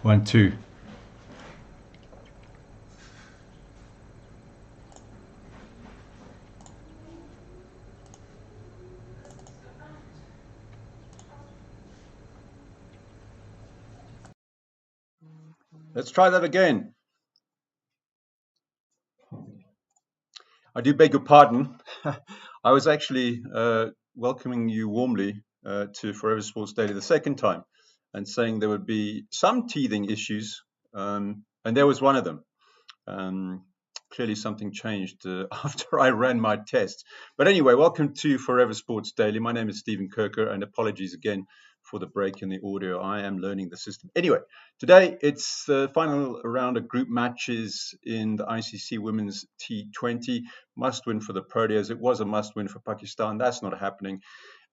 1, 2. Let's try that again. I do beg your pardon. I was actually welcoming you warmly to Forever Sports Daily the second time and saying there would be some teething issues, and there was one of them. Clearly something changed after I ran my test. But anyway, welcome to Forever Sports Daily. My name is Stephen Kirker, and apologies again for the break in the audio. I am learning the system. Anyway, today it's the final round of group matches in the ICC Women's T20. Must win for the Proteas. It was a must win for Pakistan. That's not happening.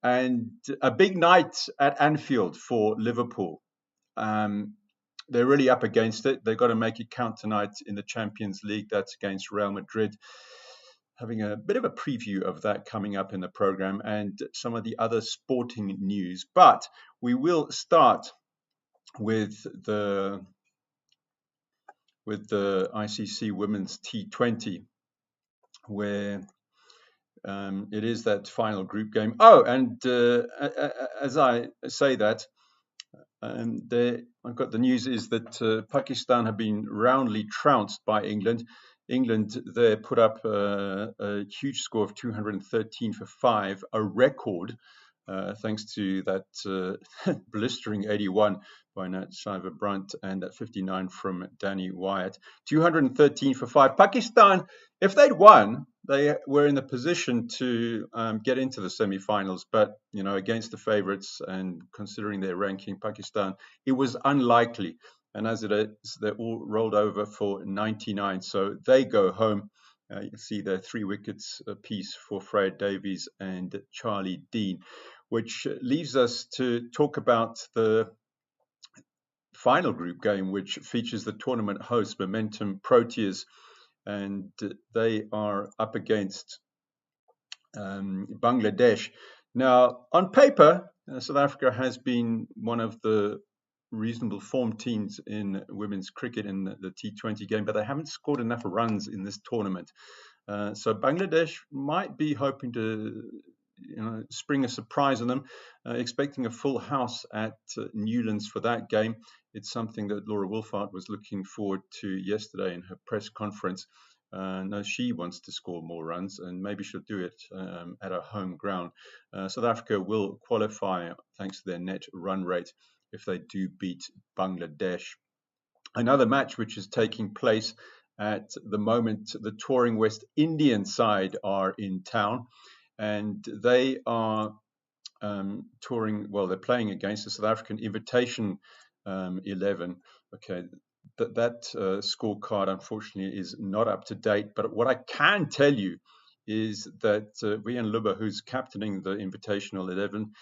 And a big night at Anfield for Liverpool. They're really up against it. They've got to make it count tonight in the Champions League. That's against Real Madrid. Having a bit of a preview of that coming up in the program and some of the other sporting news. But we will start with the ICC Women's T20, where it is that final group game. Oh, and as I say that, I've got the news is that Pakistan have been roundly trounced by England. England there put up a huge score of 213 for 5, a record, thanks to that blistering 81 by Nat Shiver-Brunt and that 59 from Danny Wyatt. 213 for 5. Pakistan, if they'd won, they were in the position to get into the semi-finals, but against the favourites and considering their ranking, Pakistan, it was unlikely. And as it is, they're all rolled over for 99, so they go home. You can see there 3 wickets apiece for Fred Davies and Charlie Dean, which leaves us to talk about the final group game, which features the tournament host Momentum Proteas, and they are up against Bangladesh. Now, on paper, South Africa has been one of the reasonable form teams in women's cricket in the T20 game, but they haven't scored enough runs in this tournament. So Bangladesh might be hoping to spring a surprise on them, expecting a full house at Newlands for that game. It's something that Laura Wolfhard was looking forward to yesterday in her press conference. No, she wants to score more runs, and maybe she'll do it at her home ground. South Africa will qualify thanks to their net run rate if they do beat Bangladesh. Another match which is taking place at the moment, the touring West Indian side are in town, and they are touring, well, they're playing against the South African Invitation 11. Okay, that scorecard, unfortunately, is not up to date. But what I can tell you is that Rian Lubbe, who's captaining the Invitational 11,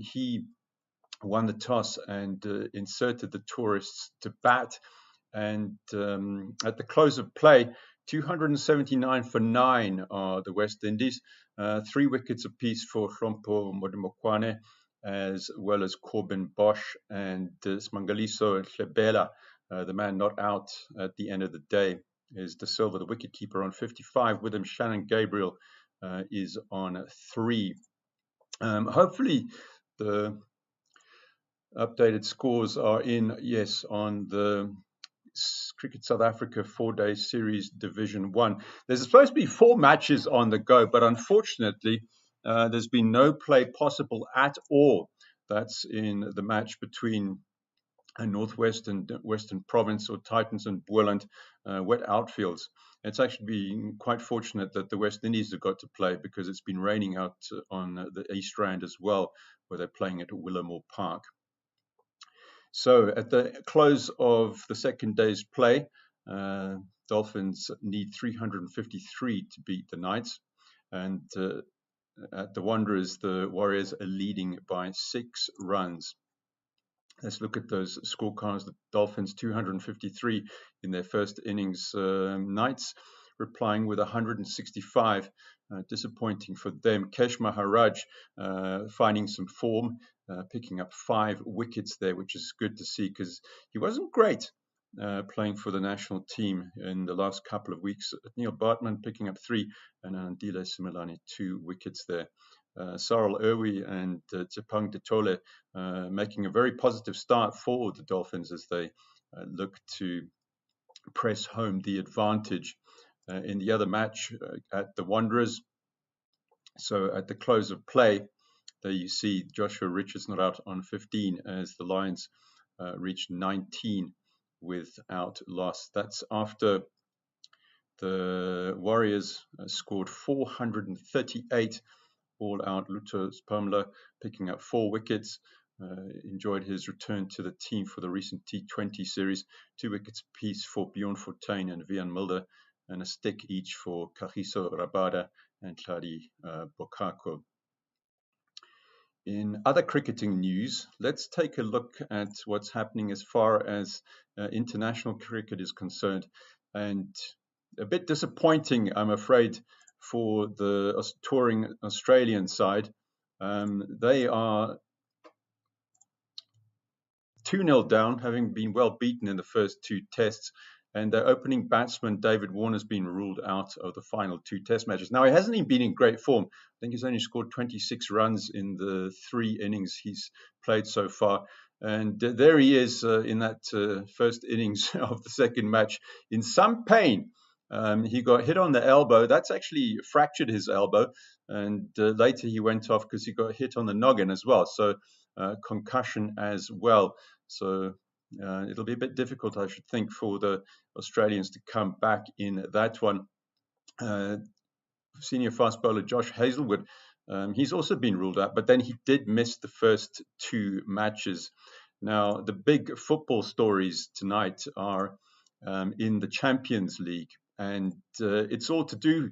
he won the toss and inserted the tourists to bat. And at the close of play, 279 for 9 are the West Indies, 3 wickets apiece for Hlompo Modimokwane, as well as Corbin Bosch and Smangaliso Hlebela. The man not out at the end of the day is De Silva, the wicketkeeper, on 55. With him, Shannon Gabriel is on 3. Hopefully, the updated scores are in, yes, on the Cricket South Africa 4-day series Division 1. There's supposed to be 4 matches on the go, but unfortunately, there's been no play possible at all. That's in the match between Northwest and Western Province, or Titans and Boland, wet outfields. It's actually been quite fortunate that the West Indies have got to play, because it's been raining out on the East Rand as well, where they're playing at Willamore Park. So at the close of the second day's play, Dolphins need 353 to beat the Knights. And at the Wanderers, the Warriors are leading by 6 runs. Let's look at those scorecards. The Dolphins 253 in their first innings. Knights replying with 165. disappointing for them. Kesh Maharaj finding some form, picking up 5 wickets there, which is good to see because he wasn't great playing for the national team in the last couple of weeks. Neil Bartman picking up 3 and Andile Similani 2 wickets there. Sarel Irwi and Tsepang Detole making a very positive start for the Dolphins as they look to press home the advantage in the other match at the Wanderers. So at the close of play, there you see Joshua Richards not out on 15 as the Lions reached 19 without loss. That's after the Warriors scored 438 all out. Luto Spamla picking up 4 wickets. Enjoyed his return to the team for the recent T20 series. 2 wickets apiece for Bjorn Fortuin and Vian Mulder, and a stick each for Kagiso Rabada and Tladi Bokako. In other cricketing news, let's take a look at what's happening as far as international cricket is concerned. And a bit disappointing, I'm afraid, for the touring Australian side. They are 2-0 down, having been well beaten in the first 2 tests. And their opening batsman, David Warner, has been ruled out of the final 2 test matches. Now, he hasn't even been in great form. I think he's only scored 26 runs in the 3 innings he's played so far. And there he is in that first innings of the second match in some pain. He got hit on the elbow. That's actually fractured his elbow. And later he went off because he got hit on the noggin as well. So concussion as well. So it'll be a bit difficult, I should think, for the Australians to come back in that one. Senior fast bowler Josh Hazlewood, he's also been ruled out, but then he did miss the first 2 matches. Now, the big football stories tonight are in the Champions League, and it's all to do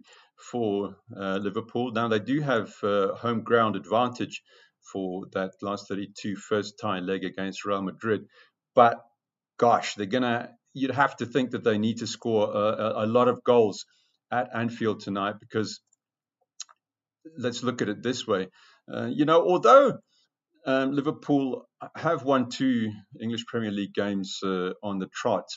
for Liverpool. Now, they do have home ground advantage for that last 32 first tie leg against Real Madrid. But gosh, you'd have to think that they need to score a lot of goals at Anfield tonight, because let's look at it this way. Although Liverpool have won 2 English Premier League games on the trot,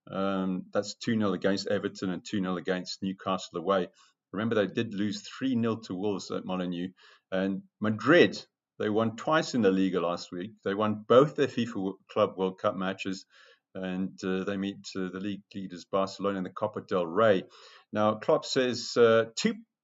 that's 2-0 against Everton and 2-0 against Newcastle away. Remember, they did lose 3-0 to Wolves at Molineux. And Madrid, they won twice in the Liga last week. They won both their FIFA Club World Cup matches, and they meet the league leaders Barcelona in the Copa del Rey. Now, Klopp says 2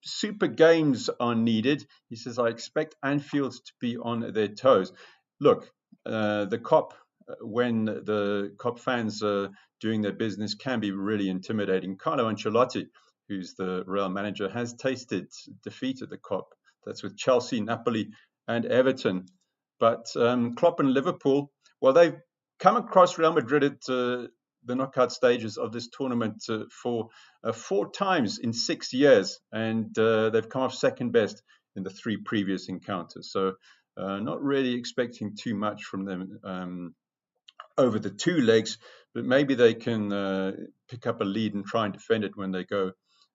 super games are needed. He says, I expect Anfield to be on their toes. Look, the Kop, when the Kop fans are doing their business, can be really intimidating. Carlo Ancelotti, who's the Real manager, has tasted defeat at the Kop. That's with Chelsea, Napoli, and Everton. But Klopp and Liverpool, well, they've come across Real Madrid at the knockout stages of this tournament for 4 times in 6 years, and they've come off second best in the 3 previous encounters. So not really expecting too much from them over the 2 legs, but maybe they can pick up a lead and try and defend it when they go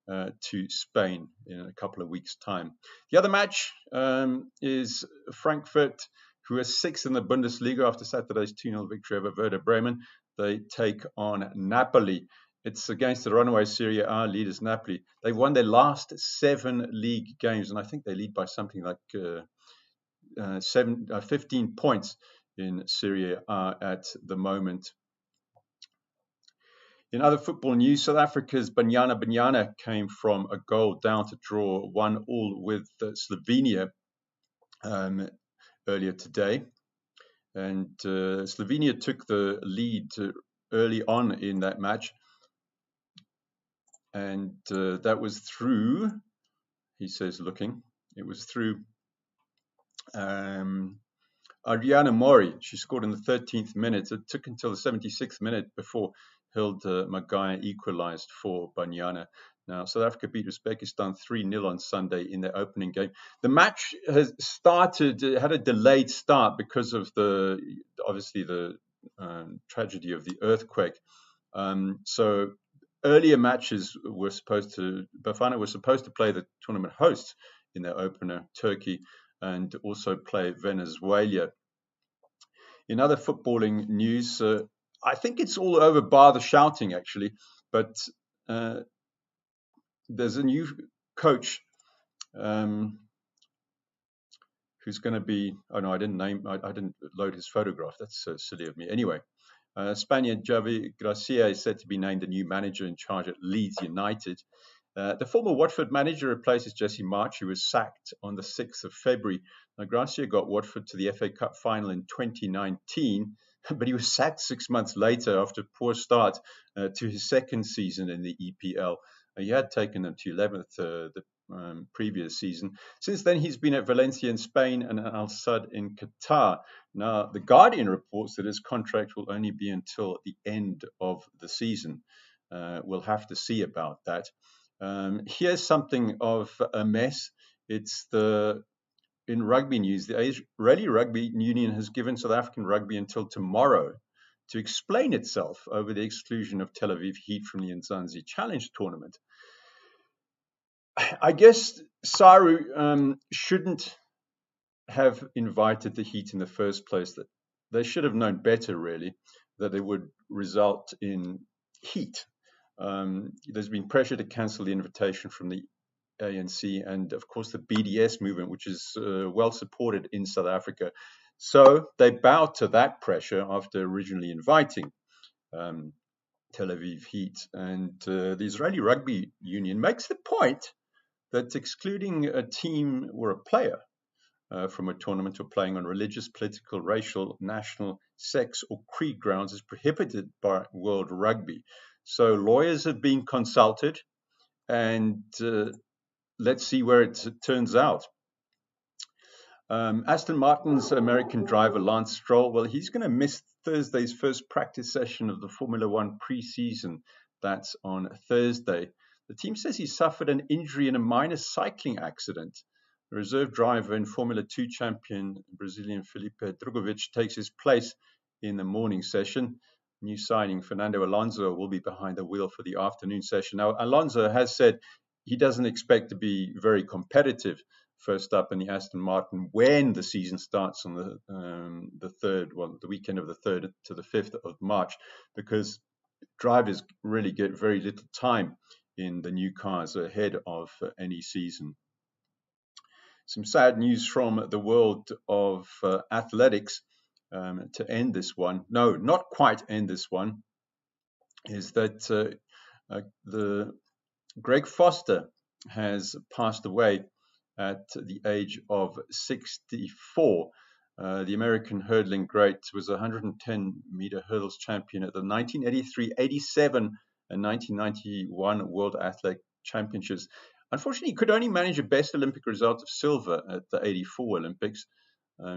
to Spain in a couple of weeks' time. The other match is Frankfurt, who are 6th in the Bundesliga after Saturday's 2-0 victory over Werder Bremen. They take on Napoli. It's against the runaway Serie A leaders, Napoli. They won their last 7 league games, and I think they lead by something like 15 points in Serie A at the moment. In other football news, South Africa's Banyana came from a goal down to draw 1-1 with Slovenia earlier today. And Slovenia took the lead early on in that match. And that was through, he says, it was through Adriana Mori. She scored in the 13th minute. It took until the 76th minute before Hilde Maguire equalized for Banyana. Now, South Africa beat Uzbekistan 3-0 on Sunday in their opening game. The match had a delayed start because of the tragedy of the earthquake. So earlier matches Bafana was supposed to play the tournament hosts in their opener, Turkey, and also play Venezuela. In other footballing news, I think it's all over bar the shouting, actually, but there's a new coach who's going to be, oh no, I didn't load his photograph. That's so silly of me. Anyway, Spaniard Javi Gracia is said to be named the new manager in charge at Leeds United. The former Watford manager replaces Jesse March, who was sacked on the 6th of February. Now, Gracia got Watford to the FA Cup final in 2019, but he was sacked 6 months later after a poor start to his second season in the EPL. He had taken them to 11th the previous season. Since then, he's been at Valencia in Spain and Al Sadd in Qatar. Now, The Guardian reports that his contract will only be until the end of the season. We'll have to see about that. Here's something of a mess. It's in rugby news, the Israeli Rugby Union has given South African rugby until tomorrow to explain itself over the exclusion of Tel Aviv Heat from the Nzansi Challenge tournament. I guess Saru shouldn't have invited the Heat in the first place. That they should have known better, really, that it would result in heat. There's been pressure to cancel the invitation from the ANC and, of course, the BDS movement, which is well supported in South Africa. So they bowed to that pressure after originally inviting Tel Aviv Heat. And the Israeli Rugby Union makes the point that excluding a team or a player from a tournament or playing on religious, political, racial, national, sex, or creed grounds is prohibited by World Rugby. So lawyers have been consulted, and let's see where it turns out. Aston Martin's American driver Lance Stroll, well, he's going to miss Thursday's first practice session of the Formula One pre-season. That's on Thursday. The team says he suffered an injury in a minor cycling accident. The reserve driver and Formula 2 champion Brazilian Felipe Drugovich takes his place in the morning session. New signing Fernando Alonso will be behind the wheel for the afternoon session. Now, Alonso has said he doesn't expect to be very competitive first up in the Aston Martin when the season starts on the weekend of the 3rd to the 5th of March, because drivers really get very little time in the new cars ahead of any season. Some sad news from the world of athletics to end this one. No, not quite end this one. Is that the Greg Foster has passed away at the age of 64. The American hurdling great was a 110-meter hurdles champion at the 1983, 87, and 1991 World Athletic Championships. Unfortunately, he could only manage a best Olympic result of silver at the 84 Olympics.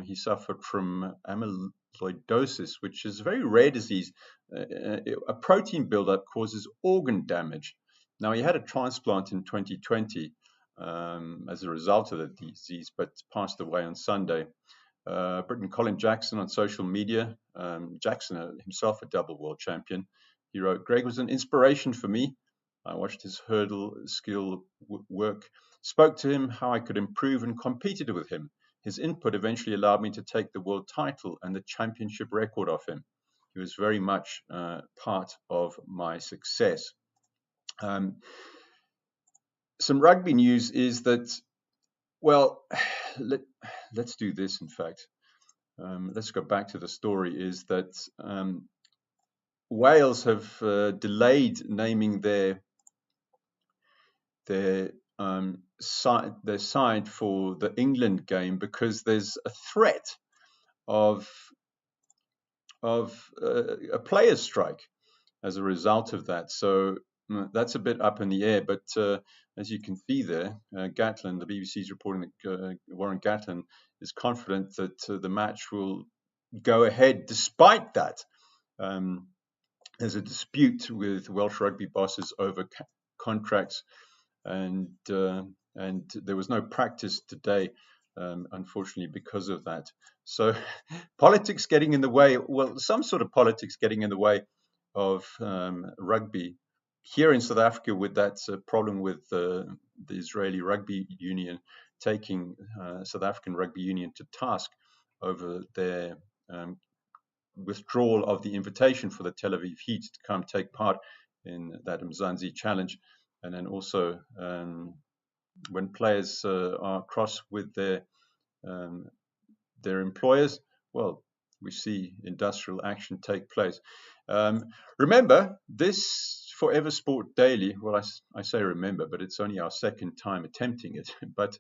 He suffered from amyloidosis, which is a very rare disease. A protein buildup causes organ damage. Now, he had a transplant in 2020 as a result of the disease, but passed away on Sunday. Britain Colin Jackson on social media, Jackson himself a double world champion. He wrote, "Greg was an inspiration for me. I watched his hurdle skill work, spoke to him how I could improve, and competed with him. His input eventually allowed me to take the world title and the championship record off him. He was very much part of my success." Some rugby news is that, well, let's do this, in fact. Let's go back to the story, is that Wales have delayed naming their side for the England game because there's a threat of a players' strike as a result of that. So that's a bit up in the air. But as you can see there, Gatlin, the BBC's reporting that Warren Gatlin is confident that the match will go ahead despite that. There's a dispute with Welsh rugby bosses over contracts, and there was no practice today, unfortunately, because of that. So politics getting in the way, well, some sort of politics getting in the way of rugby here in South Africa, with that problem with the Israeli Rugby Union taking South African Rugby Union to task over their withdrawal of the invitation for the Tel Aviv Heat to come take part in that Mzansi challenge, and then also when players are cross with their employers, well, we see industrial action take place. Remember, this Forever Sport Daily, well, I say remember, but it's only our second time attempting it. But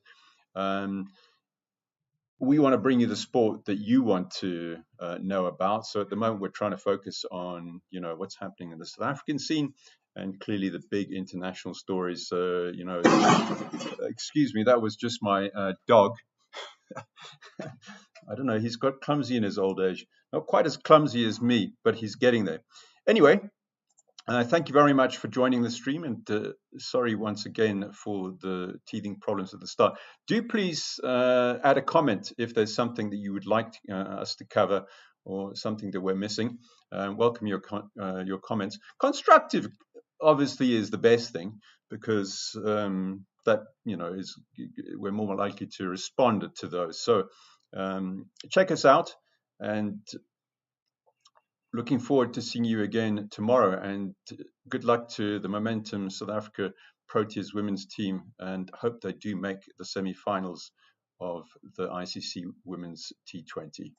we want to bring you the sport that you want to know about. So at the moment, we're trying to focus on, what's happening in the South African scene, and clearly the big international stories. Excuse me, that was just my dog. I don't know, he's got clumsy in his old age. Not quite as clumsy as me, but he's getting there. Anyway, thank you very much for joining the stream, and sorry once again for the teething problems at the start. Do please add a comment if there's something that you would like us to cover or something that we're missing. Welcome your comments. Constructive obviously is the best thing, because that is, we're more likely to respond to those. So check us out, and looking forward to seeing you again tomorrow, and good luck to the Momentum South Africa Proteas women's team, and hope they do make the semi-finals of the ICC Women's T20.